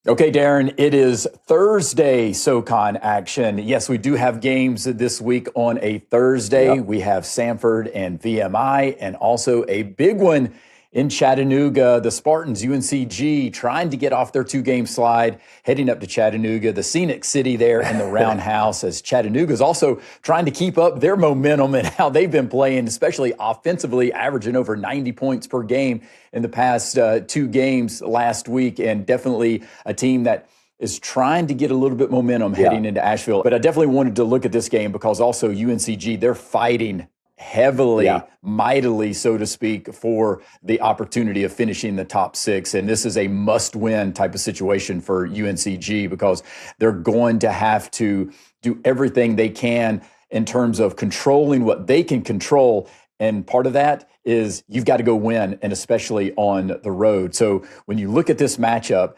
Okay, Darren, it is Thursday SoCon action. Yes, we do have games this week on a Thursday. Yep. We have Samford and VMI, and also a big one in Chattanooga. The Spartans, UNCG, trying to get off their two-game slide, heading up to Chattanooga, the scenic city there in the Roundhouse, as Chattanooga is also trying to keep up their momentum and how they've been playing, especially offensively, averaging over 90 points per game in the past two games last week, and definitely a team that is trying to get a little bit momentum heading into Asheville. But I definitely wanted to look at this game because also UNCG, they're fighting heavily, mightily, so to speak, for the opportunity of finishing the top six. And this is a must-win type of situation for UNCG because they're going to have to do everything they can in terms of controlling what they can control. And part of that is you've got to go win, and especially on the road. So when you look at this matchup,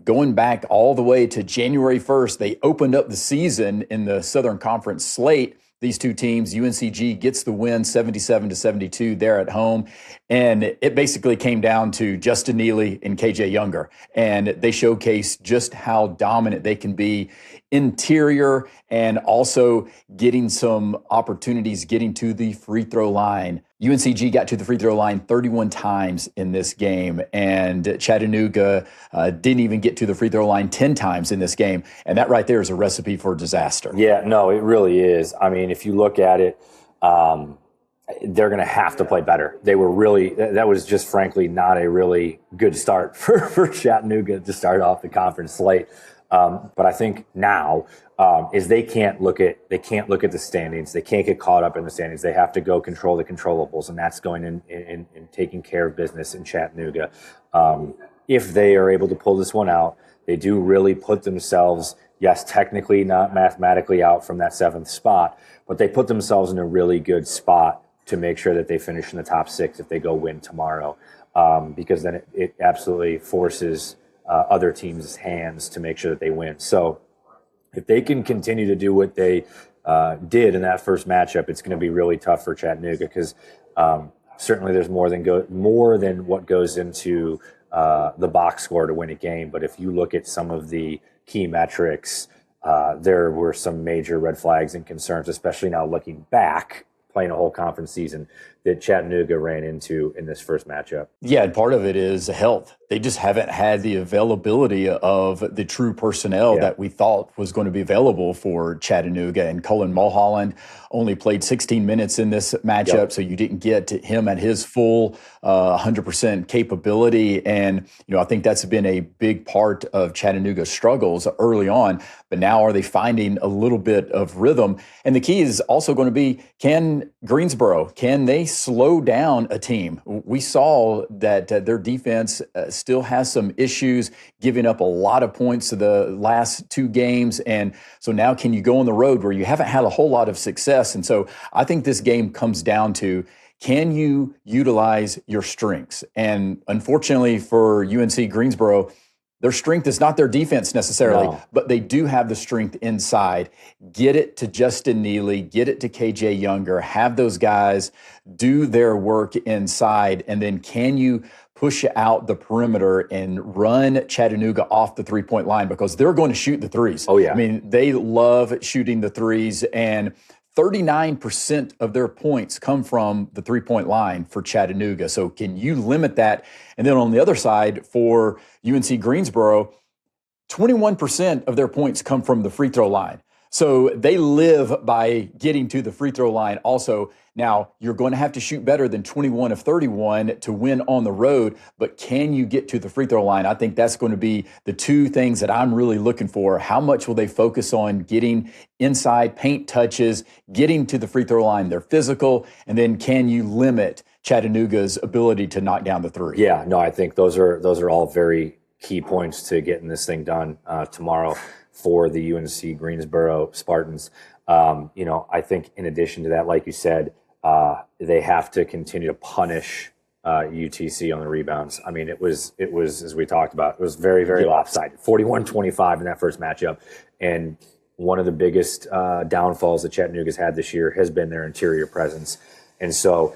going back all the way to January 1st, they opened up the season in the Southern Conference slate. These two teams, UNCG gets the win 77-72 there at home. And it basically came down to Justin Neely and KJ Younger. And they showcased just how dominant they can be interior and also getting some opportunities getting to the free throw line. UNCG got to the free throw line 31 times in this game, and Chattanooga didn't even get to the free throw line 10 times in this game. And that right there is a recipe for disaster. Yeah, no, it really is. I mean, if you look at it, they're going to have to play better. They were really, that was just frankly not a really good start for Chattanooga to start off the conference slate. But I think now is they can't look at the standings. They can't get caught up in the standings. They have to go control the controllables, and that's going in taking care of business in Chattanooga. If they are able to pull this one out, they do really put themselves, yes, technically not mathematically out from that seventh spot, but they put themselves in a really good spot to make sure that they finish in the top six if they go win tomorrow, because then it absolutely forces other teams' hands to make sure that they win. So if they can continue to do what they did in that first matchup, it's going to be really tough for Chattanooga because certainly there's more than what goes into the box score to win a game. But if you look at some of the key metrics, there were some major red flags and concerns, especially now looking back, playing a whole conference season, that Chattanooga ran into in this first matchup. Yeah, and part of it is health. They just haven't had the availability of the true personnel that we thought was going to be available for Chattanooga. And Cullen Mulholland only played 16 minutes in this matchup, so you didn't get to him at his full 100% capability. And, I think that's been a big part of Chattanooga's struggles early on. But now are they finding a little bit of rhythm? And the key is also going to be, can they slow down a team? We saw that their defense still has some issues, giving up a lot of points to the last two games. And so now can you go on the road where you haven't had a whole lot of success? And so I think this game comes down to, can you utilize your strengths? And unfortunately for UNC Greensboro, their strength is not their defense necessarily, but they do have the strength inside. Get it to Justin Neely, get it to KJ Younger, have those guys do their work inside, and then can you push out the perimeter and run Chattanooga off the three-point line, because they're going to shoot the threes. Oh, yeah. I mean, they love shooting the threes, and 39% of their points come from the three-point line for Chattanooga. So can you limit that? And then on the other side, for UNC Greensboro, 21% of their points come from the free throw line. So they live by getting to the free throw line also. Now, you're going to have to shoot better than 21 of 31 to win on the road, but can you get to the free throw line? I think that's going to be the two things that I'm really looking for. How much will they focus on getting inside paint touches, getting to the free throw line? They're physical, and then can you limit Chattanooga's ability to knock down the three? Yeah, no, I think those are all very key points to getting this thing done tomorrow for the UNC Greensboro Spartans. I think in addition to that, like you said, they have to continue to punish UTC on the rebounds. I mean, it was as we talked about, it was very, very lopsided. 41-25 in that first matchup. And one of the biggest downfalls that Chattanooga's had this year has been their interior presence. And so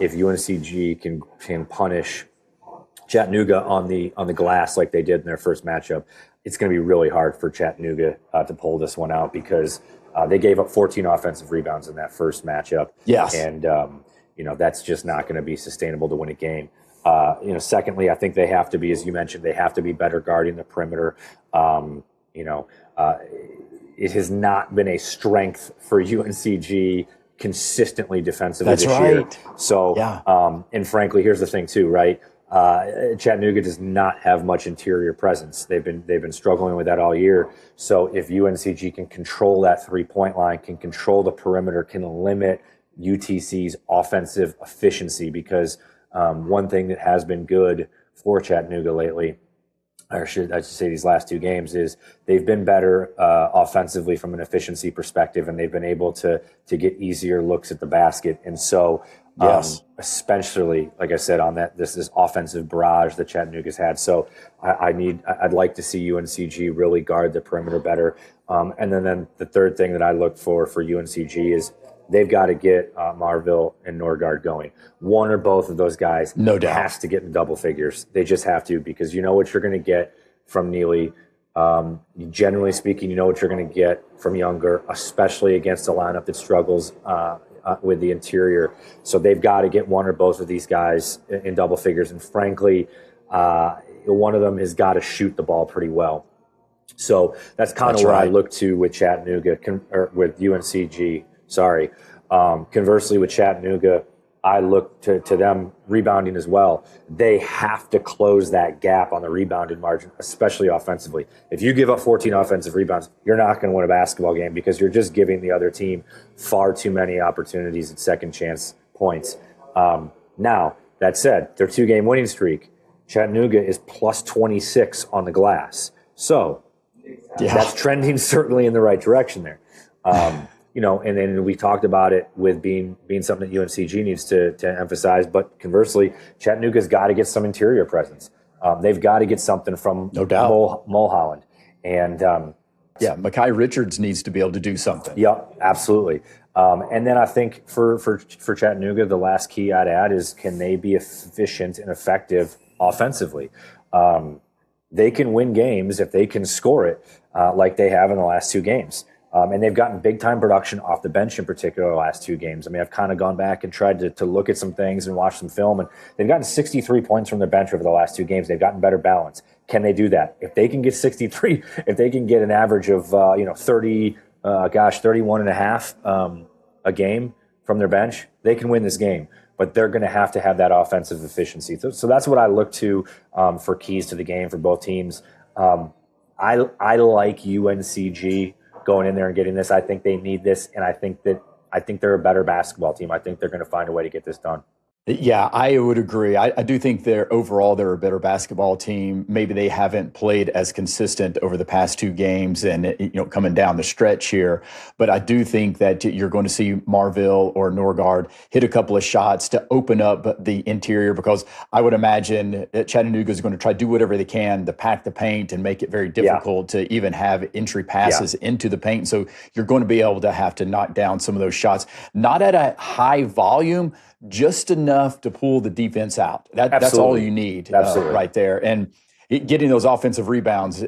if UNCG can punish Chattanooga on the glass like they did in their first matchup, it's going to be really hard for Chattanooga to pull this one out because they gave up 14 offensive rebounds in that first matchup. Yes. And, that's just not going to be sustainable to win a game. Secondly, I think they have to be, as you mentioned, they have to be better guarding the perimeter. It has not been a strength for UNCG consistently defensively this year. So, and frankly, here's the thing too, right? Chattanooga does not have much interior presence. They've been struggling with that all year. So if UNCG can control that 3-point line, can control the perimeter, can limit UTC's offensive efficiency, because one thing that has been good for Chattanooga lately, or I should say these last 2 games, is they've been better offensively from an efficiency perspective, and they've been able to get easier looks at the basket. And so, especially, like I said, on that this offensive barrage that Chattanooga's had. So I'd like to see UNCG really guard the perimeter better. And then the third thing that I look for UNCG is they've got to get Marville and Norgard going. One or both of those guys, no doubt, has to get in double figures. They just have to, because you know what you're going to get from Neely. Generally speaking, you know what you're going to get from Younger, especially against a lineup that struggles with the interior. So they've got to get one or both of these guys in double figures. And frankly, one of them has got to shoot the ball pretty well. So that's kind of where I look to with Chattanooga, or with UNCG. Sorry. Conversely, with Chattanooga, I look to them rebounding as well. They have to close that gap on the rebounding margin, especially offensively. If you give up 14 offensive rebounds, you're not going to win a basketball game, because you're just giving the other team far too many opportunities at second chance points. Now, that said, their 2-game winning streak, Chattanooga is plus 26 on the glass. So that's trending certainly in the right direction there. And then we talked about it with being something that UNCG needs to emphasize. But conversely, Chattanooga's got to get some interior presence. They've got to get something from Mulholland. And Makai Richards needs to be able to do something. Yep, absolutely. And then I think for Chattanooga, the last key I'd add is, can they be efficient and effective offensively? They can win games if they can score it like they have in the last 2 games. And they've gotten big-time production off the bench in particular the last 2 games. I mean, I've kind of gone back and tried to look at some things and watch some film, and they've gotten 63 points from their bench over the last 2 games. They've gotten better balance. Can they do that? If they can get 63, if they can get an average of 31 and a half a game from their bench, they can win this game. But they're going to have that offensive efficiency. So that's what I look to for keys to the game for both teams. I like UNCG going in there and getting this. I think they need this, and I think they're a better basketball team. I think they're going to find a way to get this done. Yeah, I would agree. I do think they're a better basketball team. Maybe they haven't played as consistent over the past 2 games and, coming down the stretch here. But I do think that you're going to see Marville or Norgard hit a couple of shots to open up the interior, because I would imagine that Chattanooga is going to try to do whatever they can to pack the paint and make it very difficult to even have entry passes into the paint. So you're going to be able to have to knock down some of those shots, not at a high volume, just enough to pull the defense out. That's all you need right there. And getting those offensive rebounds,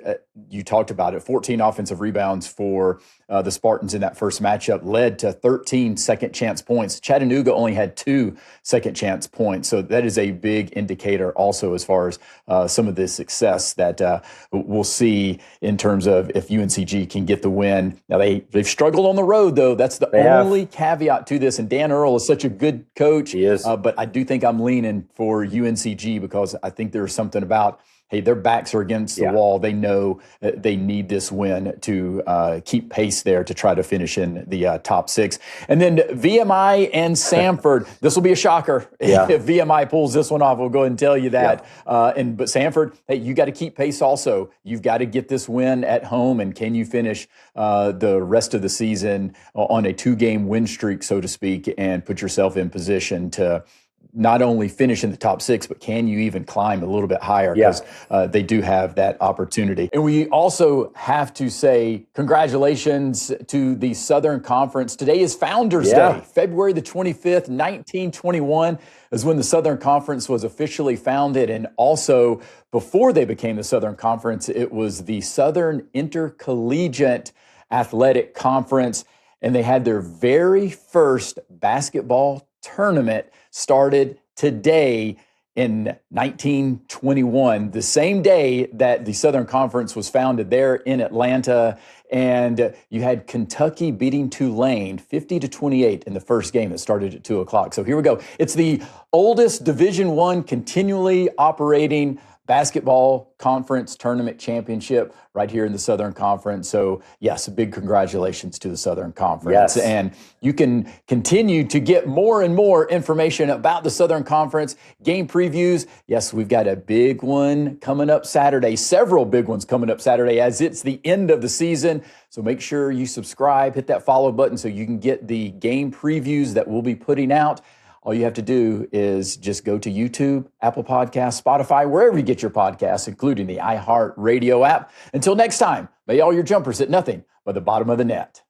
you talked about it, 14 offensive rebounds for the Spartans in that first matchup led to 13 second chance points. Chattanooga only had 2 second chance points. So that is a big indicator also as far as some of the success that we'll see in terms of if UNCG can get the win. Now, they've struggled on the road, though. That's the only caveat to this. And Dan Earl is such a good coach. He is. But I do think I'm leaning for UNCG, because I think there's something about, hey, their backs are against the wall. They know they need this win to keep pace there to try to finish in the top 6. And then VMI and Samford. This will be a shocker if VMI pulls this one off. We'll go ahead and tell you that. But Samford, hey, you got to keep pace also. You've got to get this win at home. And can you finish the rest of the season on a 2-game win streak, so to speak, and put yourself in position to not only finish in the top 6, but can you even climb a little bit higher? Because they do have that opportunity. And we also have to say congratulations to the Southern Conference. Today is Founders Day, February the 25th, 1921 is when the Southern Conference was officially founded. And also, before they became the Southern Conference, it was the Southern Intercollegiate Athletic Conference. And they had their very first basketball tournament started today in 1921, the same day that the Southern Conference was founded there in Atlanta. And you had Kentucky beating Tulane 50-28 in the first game. It started at 2 o'clock. So here we go. It's the oldest Division I continually operating basketball conference tournament championship right here in the Southern Conference. So yes, big congratulations to the Southern Conference. Yes. And you can continue to get more and more information about the Southern Conference, game previews. Yes, we've got a big one coming up Saturday, several big ones coming up Saturday as it's the end of the season. So make sure you subscribe, hit that follow button so you can get the game previews that we'll be putting out. All you have to do is just go to YouTube, Apple Podcasts, Spotify, wherever you get your podcasts, including the iHeartRadio app. Until next time, may all your jumpers hit nothing but the bottom of the net.